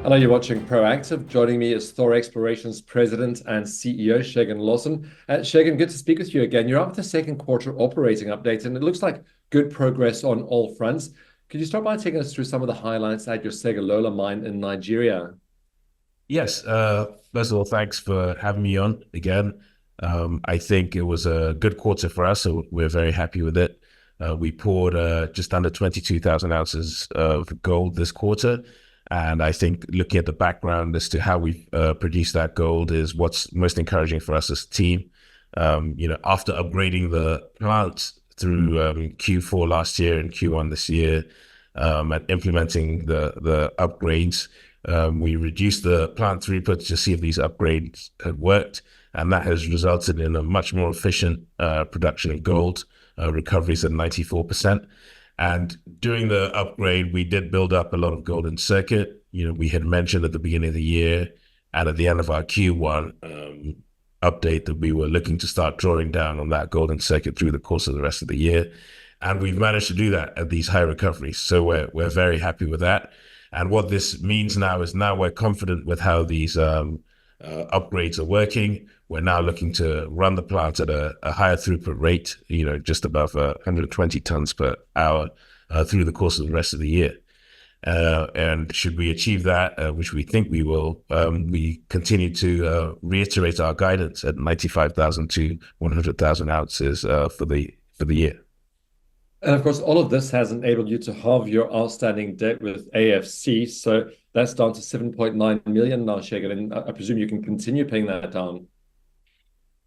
Hello, you're watching Proactive. Joining me is Thor Exploration's President and CEO, Segun Lawson. Segun, good to speak with you again. You're up with the second quarter operating update, and it looks like good progress on all fronts. Could you start by taking us through some of the highlights at your Segilola mine in Nigeria? Yes, first of all, thanks for having me on again. I think it was a good quarter for us, so we're very happy with it. We poured just under 22,000 ounces of gold this quarter. And I think looking at the background as to how we produced that gold is what's most encouraging for us as a team. After upgrading the plant through Q4 last year and Q1 this year, and implementing the upgrades, we reduced the plant throughput to see if these upgrades had worked, and that has resulted in a much more efficient production of gold, recoveries at 94%. And during the upgrade, we did build up a lot of gold in circuit. We had mentioned at the beginning of the year and at the end of our Q1 update that we were looking to start drawing down on that gold in circuit through the course of the rest of the year. And we've managed to do that at these high recoveries. So we're very happy with that. And what this means now is we're confident with how these upgrades are working. We're now looking to run the plant at a higher throughput rate, just above 120 tons per hour through the course of the rest of the year. And should we achieve that, which we think we will, we continue to reiterate our guidance at 95,000 to 100,000 ounces for the year. And of course, all of this has enabled you to halve your outstanding debt with AFC. So that's down to 7.9 million now, Segun, and I presume you can continue paying that down.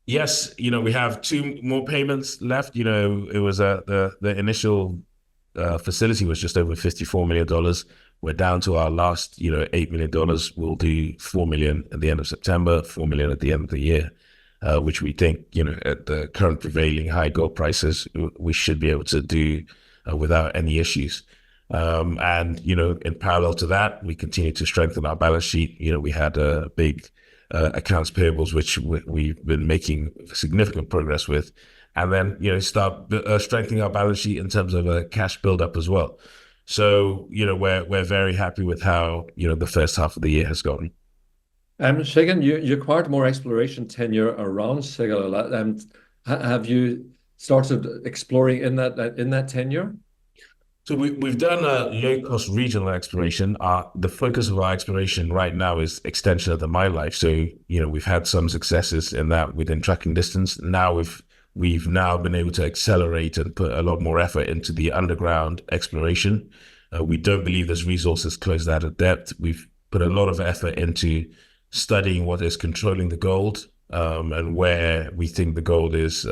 Yes, we have two more payments left. It was the initial facility was just over $54 million. We're down to our last, $8 million. We'll do $4 million at the end of September, $4 million at the end of the year, which we think, at the current prevailing high gold prices, we should be able to do without any issues. And in parallel to that, we continue to strengthen our balance sheet. We had a big accounts payables, which we've been making significant progress with, and then start strengthening our balance sheet in terms of a cash buildup as well. So we're very happy with how the first half of the year has gone. Segun, you acquired more exploration tenure around Segilola, and have you started exploring in that tenure? So we've done a low-cost regional exploration. The focus of our exploration right now is extension of the mine life. So we've had some successes in that within tracking distance. Now we've now been able to accelerate and put a lot more effort into the underground exploration. We don't believe there's resources close that at depth. We've put a lot of effort into studying what is controlling the gold, and where we think the gold is.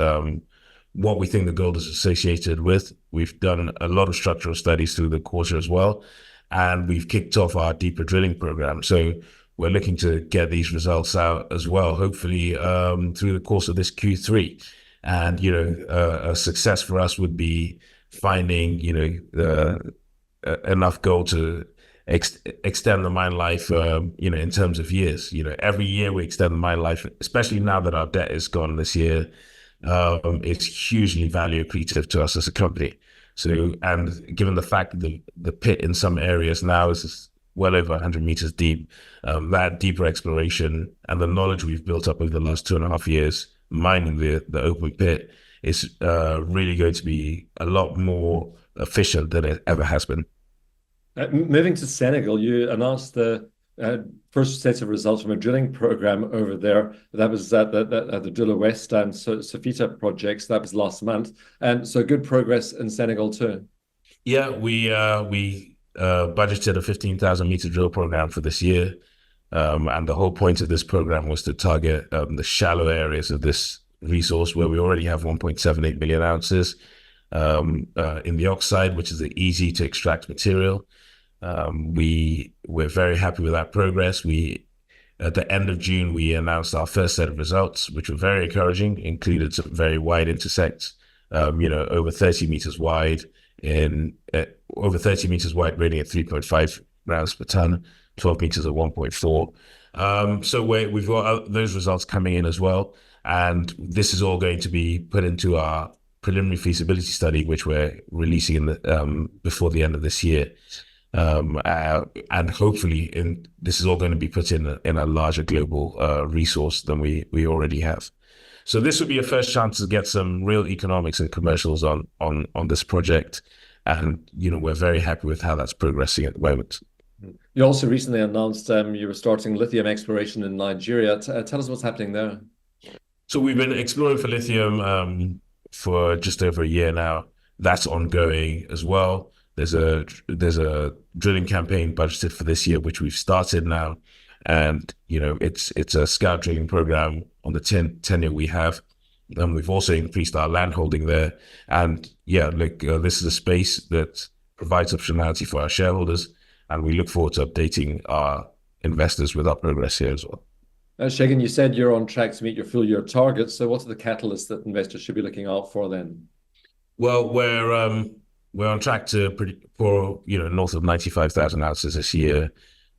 What we think the gold is associated with. We've done a lot of structural studies through the quarter as well, and we've kicked off our deeper drilling program. So we're looking to get these results out as well, hopefully through the course of this Q3. And a success for us would be finding enough gold to extend the mine life, in terms of years. Every year we extend the mine life, especially now that our debt is gone this year. It's hugely value accretive to us as a company. So, and given the fact that the pit in some areas now is well over 100 meters deep, that deeper exploration and the knowledge we've built up over the last 2.5 years mining the open pit is really going to be a lot more efficient than it ever has been. Moving to Senegal, you announced the first set of results from a drilling program over there. That was at the Dula West and Sofita projects. That was last month. And so good progress in Senegal too. Yeah, we budgeted a 15,000 meter drill program for this year. And the whole point of this program was to target the shallow areas of this resource where we already have 1.78 million ounces in the oxide, which is the easy to extract material. We're very happy with that progress. At the end of June, we announced our first set of results, which were very encouraging, included some very wide intersects, over 30 meters wide grading at 3.5 grams per ton, 12 meters at 1.4. So we've got those results coming in as well. And this is all going to be put into our preliminary feasibility study, which we're releasing before the end of this year. And hopefully, this is all going to be put in a larger global resource than we already have. So this would be a first chance to get some real economics and commercials on this project, and we're very happy with how that's progressing at the moment. You also recently announced you were starting lithium exploration in Nigeria. Tell us what's happening there. So we've been exploring for lithium for just over a year now. That's ongoing as well. There's a drilling campaign budgeted for this year, which we've started now, and it's a scout drilling program on the tenure we have. And we've also increased our land holding there. And yeah, this is a space that provides optionality for our shareholders, and we look forward to updating our investors with our progress here as well. Segun, you said you're on track to meet your full year targets. So what are the catalysts that investors should be looking out for then? Well, we're on track for north of 95,000 ounces this year,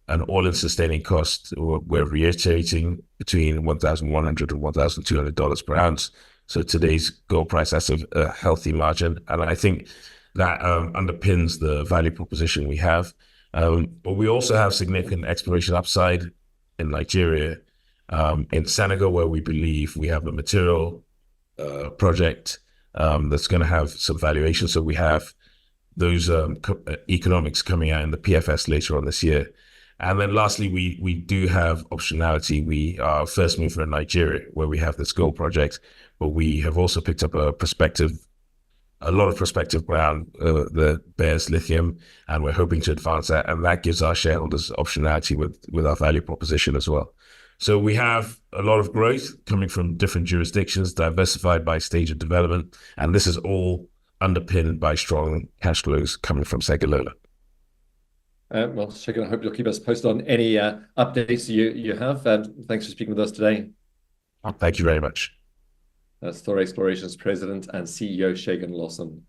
and all-in sustaining cost we're reiterating between $1,100 and $1,200 per ounce. So today's gold price has a healthy margin, and I think that underpins the value proposition we have. But we also have significant exploration upside in Nigeria, in Senegal, where we believe we have a material project that's going to have some valuation. So we have those economics coming out in the PFS later on this year. And then lastly, we do have optionality. We are first mover in Nigeria, where we have this gold project, but we have also picked up a lot of prospective ground that bears lithium, and we're hoping to advance that. And that gives our shareholders optionality with our value proposition as well. So we have a lot of growth coming from different jurisdictions, diversified by stage of development, and this is all underpinned by strong cash flows coming from Segilola. Well, Segun, I hope you'll keep us posted on any updates you have. Thanks for speaking with us today. Thank you very much. That's Thor Exploration's President and CEO, Segun Lawson.